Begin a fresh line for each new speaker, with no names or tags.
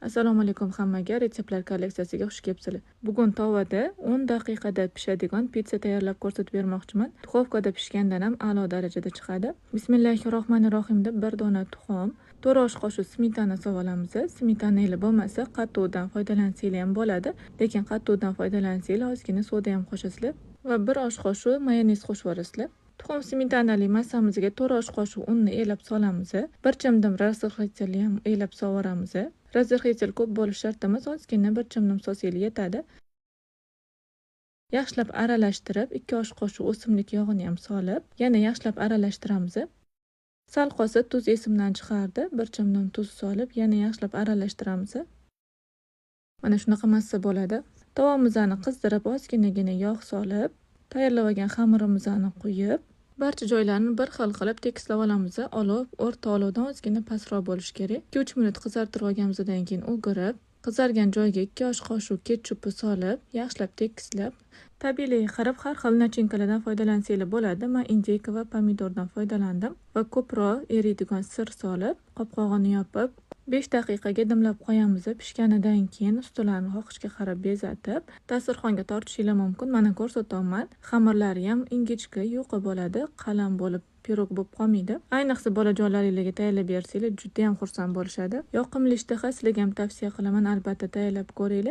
Assalomu alaykum hammaga, retseptlar kolleksiyasiga xush kelibsizlar. Bugun tovada 10 daqiqada pishadigan pitsa tayyorlab ko'rsatib bermoqchiman. Duxovkada pishgandan ham a'lo darajada chiqadi. Bismillahirrohmanirrohim deb bir dona tuxum, 4 osh qoshiq smetana olamiz. Smetanali bo'lmasa, qatuvdan foydalansanglar ham bo'ladi, lekin qatuvdan foydalansanglar ozgina soda ham qo'shasizlar va 1 osh qoshiq mayonez qo'shib yuborasizlar. Tuxum smetanali massamizga 4 osh qoshiq unni elab solamiz. Bir chimdim razrxitselni ham elab sovoramiz. Razrxitsel ko'p bo'lishi shart emas, ozgina bir chimdim solsangiz yetadi. Yaxshilab aralashtirib, 2 osh qoshiq o'simlik yog'ini ham solib, yana yaxshilab aralashtiramiz. Sal qolsa tuz esimdan chiqardi, bir chimdim tuz solib, yana yaxshilab aralashtiramiz. Mana shunaqa massa bo'ladi. Tovamizni qizdirib, ozginagina yog' solib, tayyorlab olgan xamirimizni quyib, barcha joylarini bir xil qilib tekislab olamiz. Olov o'rta olovdan ozgina pastroq bo'lishi kerak. 2-3 minut qizartirib olganimizdan keyin o'girib, qizargan joyga 2 osh qoshiq ketchupni solib, yaxshilab tekislab, tabiiy qirib har xil nachinkalardan foydalansanglar bo'ladi. Men indeyka va pomidordan foydalandim va ko'proq eriydigan sir solib, qopqog'ini yopib 5 daqiqaga dimlab qo'yamiz. Pishganidan keyin ustilarini xohishga qarab bezatib, dasturxonga tortishingiz mumkin. Mana ko'rsatyapman. Xamirlari ham ingichka, yuqi bo'ladi, qalin bo'lib, pirog bo'lib qolmaydi. Ayniqsa bolajonlaringizga tayyorlab bersanglar, juda ham xursand bo'lishadi. Yoqimli ishtaha, sizlarga ham tavsiya qilaman, albatta tayyorlab ko'ringlar.